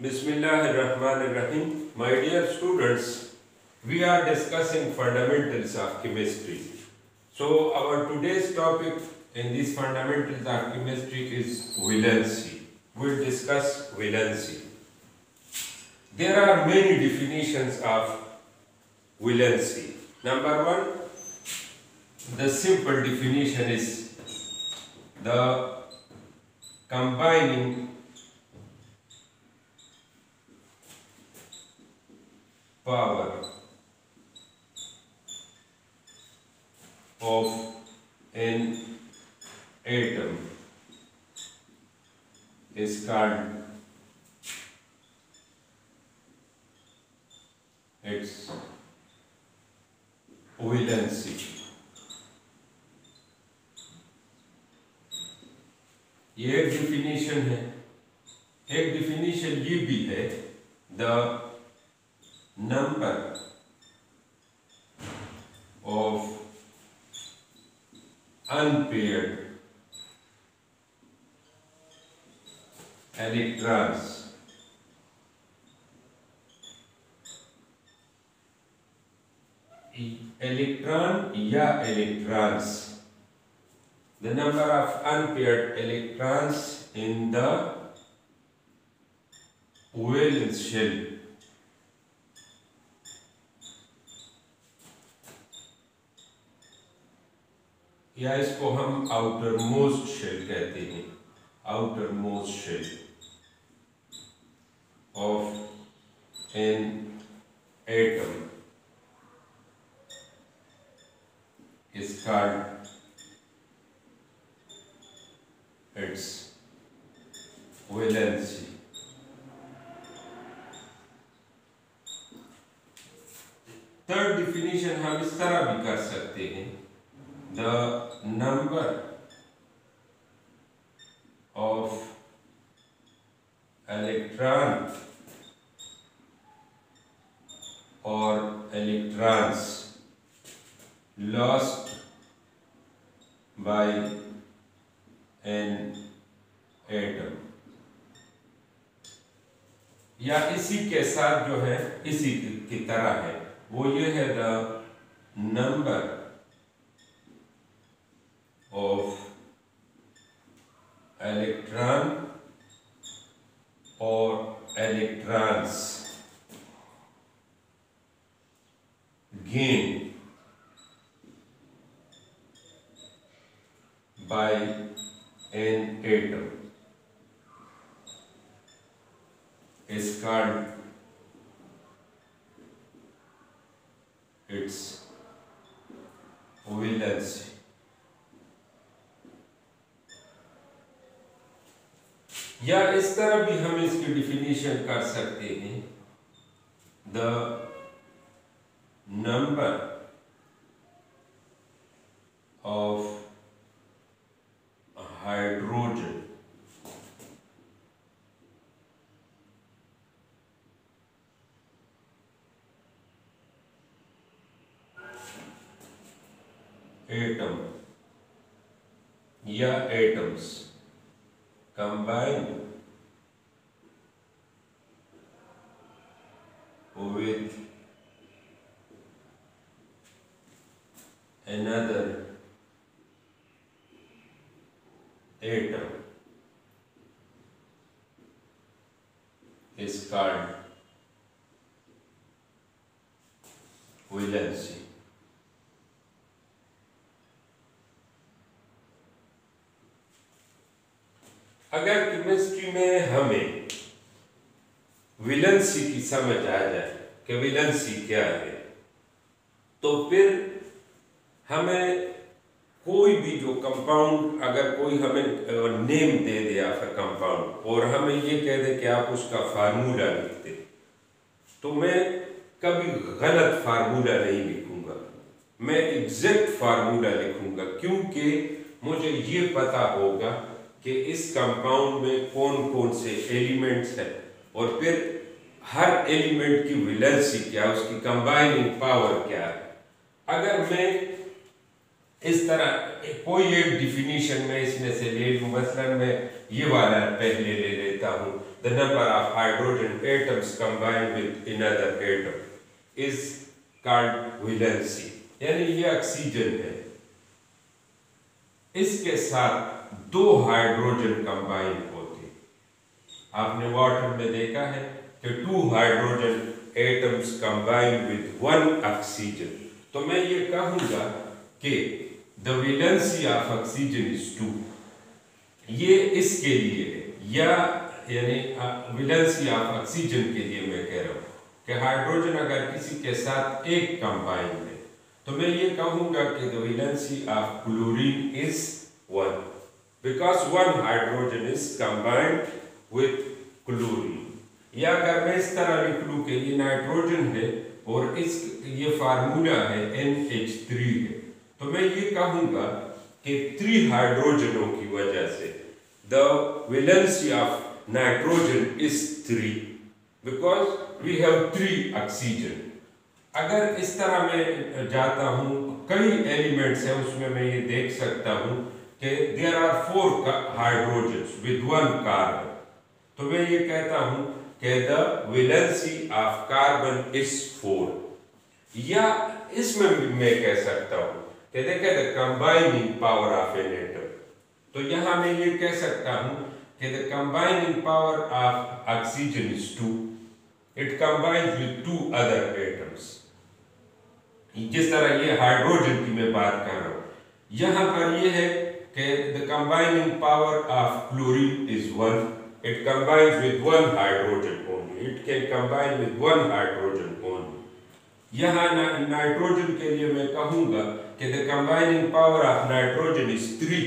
Bismillahirrahmanirrahim. My dear students, we are discussing fundamentals of chemistry. So our today's topic in these fundamentals of chemistry is valency. We'll discuss valency. There are many definitions of valency. Number one, the simple definition is the combining power of an atom is called its valency. ये एक definition है। एक definition ये भी है, the number of unpaired electrons या electrons, the number of unpaired electrons in the valence shell या इसको हम आउटर मोस्ट शेल कहते हैं। Outer most shell of an atom is called its valency. Third definition हम इस तरह भी कर सकते हैं, the number of electron or electrons lost by an atom, या इसी के साथ जो है इसी की तरह है, वो ये है the number of electron or electrons gained by an atom is called its valency. या इस तरह भी हम इसकी डिफिनीशन कर सकते हैं, the number of hydrogen atom या atoms combine with another atom is called valency. अगर केमिस्ट्री में हमें वैलेंसी की समझ आ जाए कि वैलेंसी क्या है, तो फिर हमें कोई भी जो कंपाउंड, अगर कोई हमें नेम दे दे या फिर कंपाउंड और हमें ये कह दे कि आप उसका फार्मूला लिख दे, तो मैं कभी गलत फार्मूला नहीं लिखूंगा, मैं एग्जैक्ट फार्मूला लिखूंगा, क्योंकि मुझे ये पता होगा कि इस कंपाउंड में कौन कौन से एलिमेंट्स हैं और फिर हर एलिमेंट की वैलेंसी क्या, उसकी कंबाइनिंग पावर क्या है। अगर मैं इस तरह कोई एक डिफिनीशन में इसमें से ले लूं, मसलन मैं ये वाला पहले ले लेता हूं, the number of hydrogen atoms combined with another atom is called valency, यानी ये ऑक्सीजन है, इसके साथ दो हाइड्रोजन कंबाइन होते। आपने वाटर में देखा है कि two hydrogen atoms combine with one oxygen, तो मैं ये कहूंगा कि the valency of oxygen is 2, ये इसके लिए है, या यानी वैलेंसी ऑफ ऑक्सीजन के लिए मैं कह रहा हूं कि हाइड्रोजन अगर किसी के साथ एक कंबाइन है तो मैं ये कहूंगा कि the valency of chlorine is 1 because one hydrogen is combined with chlorine. या अगर मैं इस तरह लिख लूं कि ये नाइट्रोजन है और ये फार्मूला है NH3 है, तो मैं ये कहूंगा कि 3 हाइड्रोजनों की वजह से the valency of nitrogen is 3 because we have 3 oxygen. अगर इस तरह मैं जाता हूं, कई एलिमेंट्स हैं उसमें मैं ये देख सकता हूं कि there are 4 hydrogens with 1 carbon, तो मैं ये कहता हूं कि the valency of carbon is 4। या इसमें भी मैं कह सकता हूं कि देखें the combining power of an atom, तो यहां मैं ये कह सकता हूं कि the combining power of oxygen is 2, it combines with 2 other atoms. जिस तरह ये हाइड्रोजन की मैं बात कर रहा हूं, यहां पर ये है कि the combining power of chlorine is 1, it combines with 1 hydrogen only, it can combine with 1 hydrogen only। यहाँ नाइट्रोजन के लिए मैं कहूँगा कि the combining power of nitrogen is 3,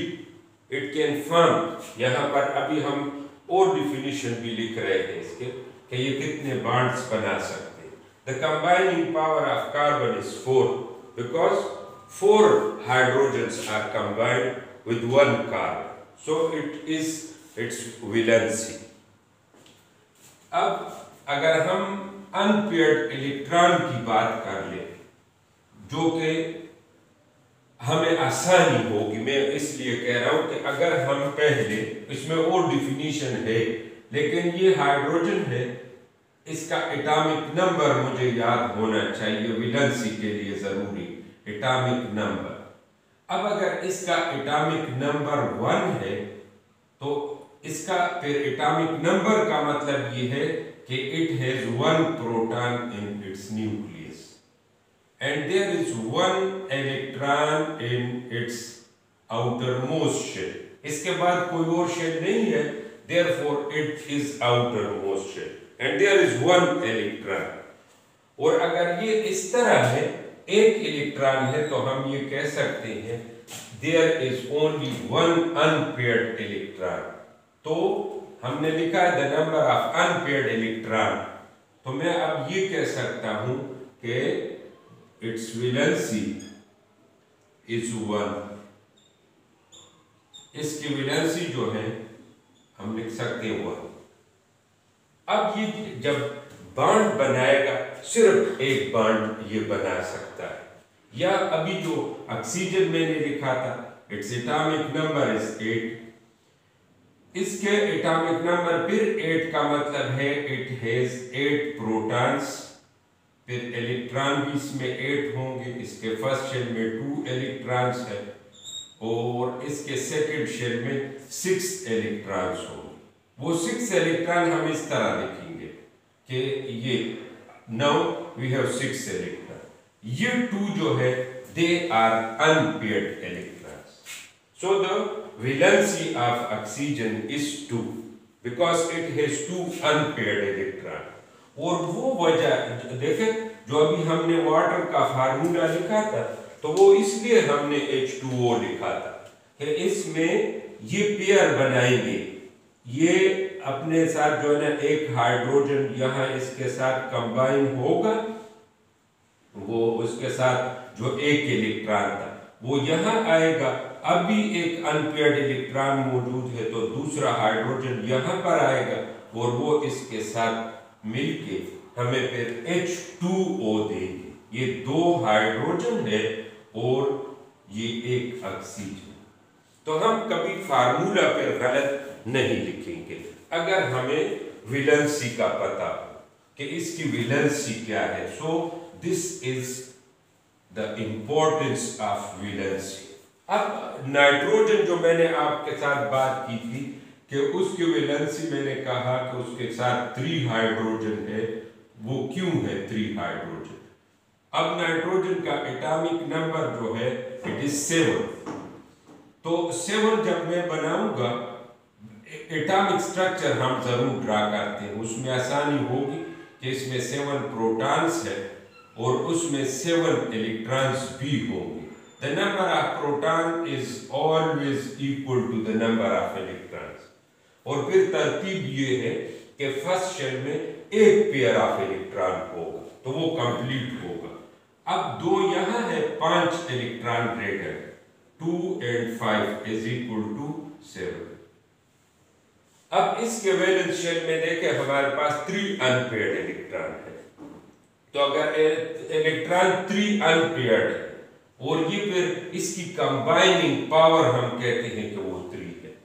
it can form, यहाँ पर अभी हम और डिफिनीशन भी लिख रहे हैं इसके कि ये कितने बॉन्ड्स बना सकते हैं। the combining power of carbon is 4 because 4 hydrogens are combined with 1 carbon, so it is its valency. अब अगर हम अनपेयर्ड इलेक्ट्रॉन की बात कर ले, जो कि हमें आसानी होगी, मैं इसलिए कह रहा हूं कि अगर हम पहले, इसमें और डिफिनीशन है लेकिन ये हाइड्रोजन है, इसका एटॉमिक नंबर मुझे याद होना चाहिए, वैलेंसी के लिए जरूरी एटॉमिक नंबर। अब अगर इसका एटॉमिक नंबर 1 है तो इसका फिर एटॉमिक नंबर का मतलब ये है कि it has 1 proton in its nucleus and there is 1 electron in its outer most shell. इसके बाद कोई और शेल नहीं है, therefore it is outer most shell and there is 1 electron. और अगर ये इस तरह है, एक इलेक्ट्रॉन है, तो हम ये कह सकते हैं there is only 1 unpaired electron. तो हमने लिखा है the number of unpaired electron, तो मैं अब ये कह सकता हूं कि इट्स वैलेंसी इज 1। इसकी वैलेंसी जो है हम लिख सकते हैं 1। अब ये जब बॉन्ड बनाएगा, सिर्फ एक बॉन्ड ये बना सकता है। या अभी जो ऑक्सीजन मैंने लिखा था, इट्स एटॉमिक नंबर इज 8, इसके एटॉमिक नंबर फिर 8 का मतलब है इट हैज 8 प्रोटॉन्स, फिर इलेक्ट्रॉन भी इसमें 8 होंगे, इसके फर्स्ट शेल में 2 इलेक्ट्रॉन्स है और इसके सेकंड शेल में 6 इलेक्ट्रॉन्स होंगे। वो 6 इलेक्ट्रॉन हम इस तरह लिखेंगे कि ये नाउ वी हैव 6 इलेक्ट्रॉन, ये 2 जो है they are unpaired electrons. So the valency of oxygen is 2 because it has 2 unpaired electron. और वो वजह देखें, जो अभी हमने वाटर का फार्मूला लिखा था, तो वो इसलिए हमने H2O लिखा था कि इसमें ये पेयर बनाएंगे, ये अपने साथ जो है ना एक हाइड्रोजन यहाँ इसके साथ कंबाइन होगा, वो उसके साथ जो एक इलेक्ट्रॉन था वो यहाँ आएगा। अभी एक अनपेयर्ड इलेक्ट्रॉन मौजूद है तो दूसरा हाइड्रोजन यहाँ पर आएगा और वो इसके साथ मिलके हमें फिर H2O देंगे। ये 2 हाइड्रोजन है और ये एक ऑक्सीजन। तो हम कभी फार्मूला पर गलत नहीं लिखेंगे। अगर हमें वैलेंसी का पता हो कि इसकी वैलेंसी क्या है, so this is the importance of valency. अब नाइट्रोजन जो मैंने आपके साथ बात की थी कि उसकी वैलेंसी मैंने कहा कि उसके साथ 3 हाइड्रोजन है। वो क्यों है 3 हाइड्रोजन? अब नाइट्रोजन का एटॉमिक नंबर जो है इट इज 7। तो 7 जब मैं बनाऊंगा, एटॉमिक स्ट्रक्चर हम जरूर ड्रा करते हैं, उसमें आसानी होगी कि इसमें 7 प्रोटॉन्स है और उसमें 7 इलेक्ट्रॉन्स भी होंगे। The number of proton is always equal to the number of electrons. और फिर तरतीब ये है कि फर्स्ट शेल में एक पेयर ऑफ इलेक्ट्रॉन होगा, तो वो कंप्लीट होगा। अब 2 यहाँ है, 5 electron greater, 2 and 5 is equal to 7। अब इसके वैलेंस शेल में देखें हमारे पास 3 अनपेयर्ड इलेक्ट्रॉन है। तो अगर इलेक्ट्रॉन 3 अनपेयर्ड है और ये फिर इसकी कंबाइनिंग पावर हम कहते हैं कि वो 3 है।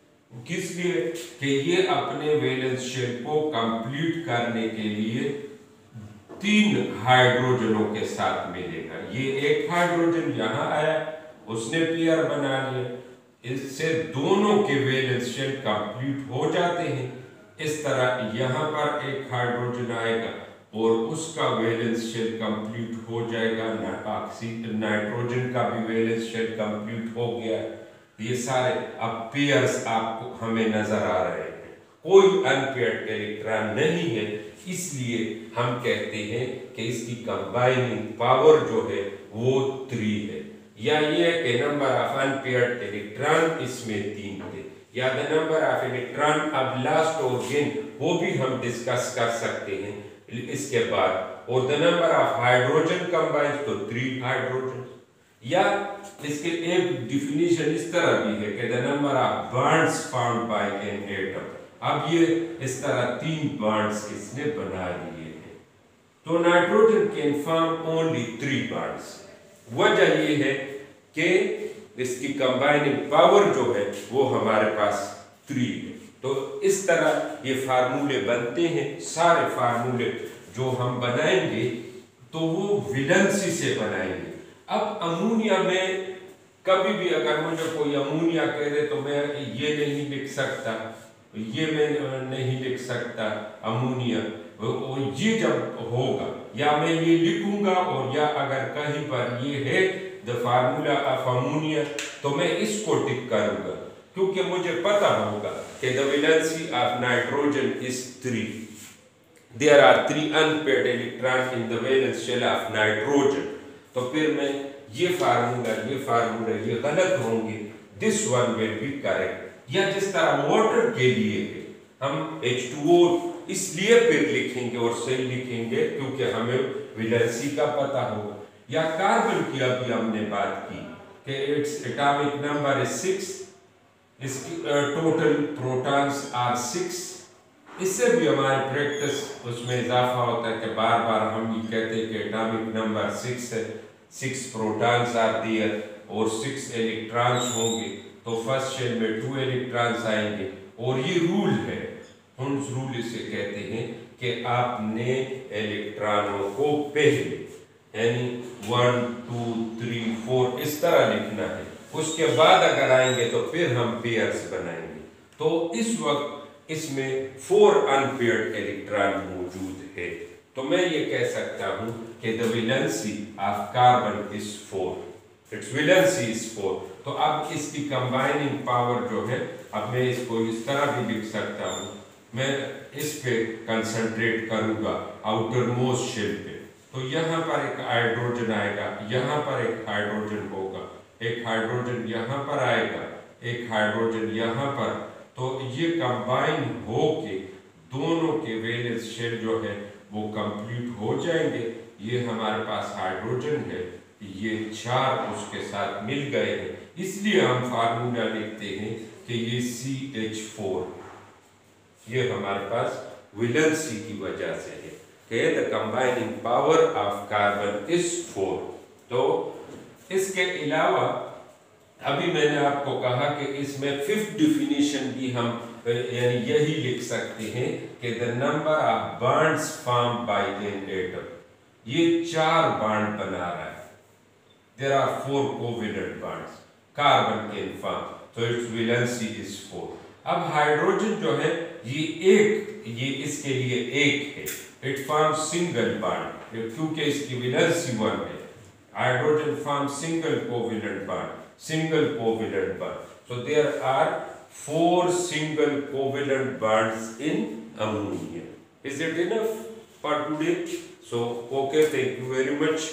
किस लिए? कि ये अपने वैलेंस शेल को कंप्लीट करने के लिए 3 हाइड्रोजनों के साथ मिलेगा। ये एक हाइड्रोजन यहाँ आया, उसने पेयर बना लिया, इससे दोनों के वैलेंस शेल कंप्लीट हो जाते हैं। इस तरह यहाँ पर एक हाइड्रोजन आएगा और उसका वैलेंस शेल कंप्लीट हो जाएगा। नाइट्रोजन का भी वैलेंस शेल कंप्लीट हो गया। ये सारे अब पेयर्स आपको हमें नजर आ रहे हैं, कोई अनपेयर्ड इलेक्ट्रॉन नहीं है, इसलिए हम कहते हैं कि इसकी कंबाइनिंग पावर जो है वो 3 है। या ये कि नंबर ऑफ अनपेयर्ड इलेक्ट्रॉन इसमें 3 थे, या द नंबर ऑफ इलेक्ट्रॉन अब लास्ट और गेन वो भी हम डिस्कस कर सकते हैं इसके बाद। और the number of hydrogen combined तो 3 हाइड्रोजन। या इसके एक डिफिनीशन इस तरह भी है कि the number of bonds found by an atom. अब ये इस तरह 3 बॉन्ड्स किसने बना लिए हैं। तो nitrogen can form only 3 bonds. वजह ये है कि इसकी कंबाइनिंग पावर जो है वो हमारे पास 3 है। तो इस तरह ये फार्मूले बनते हैं। सारे फार्मूले जो हम बनाएंगे तो वो वैलेंसी से बनाएंगे। अब अमोनिया में कभी भी अगर मुझे कोई अमोनिया कह दे तो मैं ये नहीं लिख सकता, ये मैं नहीं लिख सकता अमोनिया। और ये जब होगा या मैं ये लिखूंगा और या अगर कहीं पर ये है द फार्मूला ऑफ अमोनिया तो मैं इसको टिक करूंगा, क्योंकि मुझे पता होगा कि the valency of nitrogen is 3। There are 3 unpaired electron in the valence shell of nitrogen. तो फिर मैं ये फार्मूला ये गलत होंगे, this one will be correct. या जिस तरह वाटर के लिए है हम H2O इसलिए फिर लिखेंगे और सही लिखेंगे क्योंकि हमें वैलेंसी का पता होगा। या कार्बन की अभी हमने बात की कि इट्स एटॉमिक नंबर इज 6, इसकी टोटल प्रोटॉन्स आर 6। इससे भी हमारी प्रैक्टिस उसमें इजाफा होता है कि बार बार हम ये कहते हैं कि एटॉमिक नंबर 6 है, 6 प्रोटॉन्स आर देयर और 6 इलेक्ट्रॉन्स होंगे। तो फर्स्ट शेल में 2 इलेक्ट्रॉन्स आएंगे और ये रूल है, हुंस रूल इसे कहते हैं कि आपने इलेक्ट्रॉनों को पहले यानी 1 2 3 4 इस तरह लिखना है। उसके बाद अगर आएंगे तो फिर हम पेयर्स बनाएंगे। तो इस वक्त इसमें 4 अनपेयर्ड इलेक्ट्रॉन मौजूद है। तो मैं ये कह सकता हूं कि the valency of carbon is 4, it's valency is 4। तो अब इसकी कंबाइनिंग पावर जो है, अब मैं इसको इस तरह भी लिख सकता हूं। मैं इस पे कंसंट्रेट करूंगा आउटर मोस्ट शेल पे। तो यहाँ पर एक हाइड्रोजन आएगा, यहाँ पर एक हाइड्रोजन होगा, एक हाइड्रोजन यहाँ पर आएगा, एक हाइड्रोजन यहाँ पर। तो ये कंबाइन होके दोनों के वैलेंस शेल जो है वो कंप्लीट हो जाएंगे। ये हमारे पास हाइड्रोजन है, ये 4 उसके साथ मिल गए हैं, इसलिए हम फार्मूला लिखते हैं कि ये CH4। ये हमारे पास वैलेंसी की वजह से है कि the combining power of carbon is 4। तो इसके अलावा अभी मैंने आपको कहा कि इसमें फिफ्थ डिफिनीशन भी हम यानी यही लिख सकते हैं कि the number of bonds form by an atom, ये 4 बॉन्ड बना रहा है। There are 4 covalent bonds carbon can form, तो इट्स वैलेंसी इज 4। अब हाइड्रोजन जो है ये इसके लिए 1 है, इट फॉर्म्स सिंगल बॉन्ड क्योंकि इसकी वैलेंसी 1 है। Hydrogen form single covalent bond. So there are 4 single covalent bonds in ammonia. Is it enough for today? So okay, thank you very much.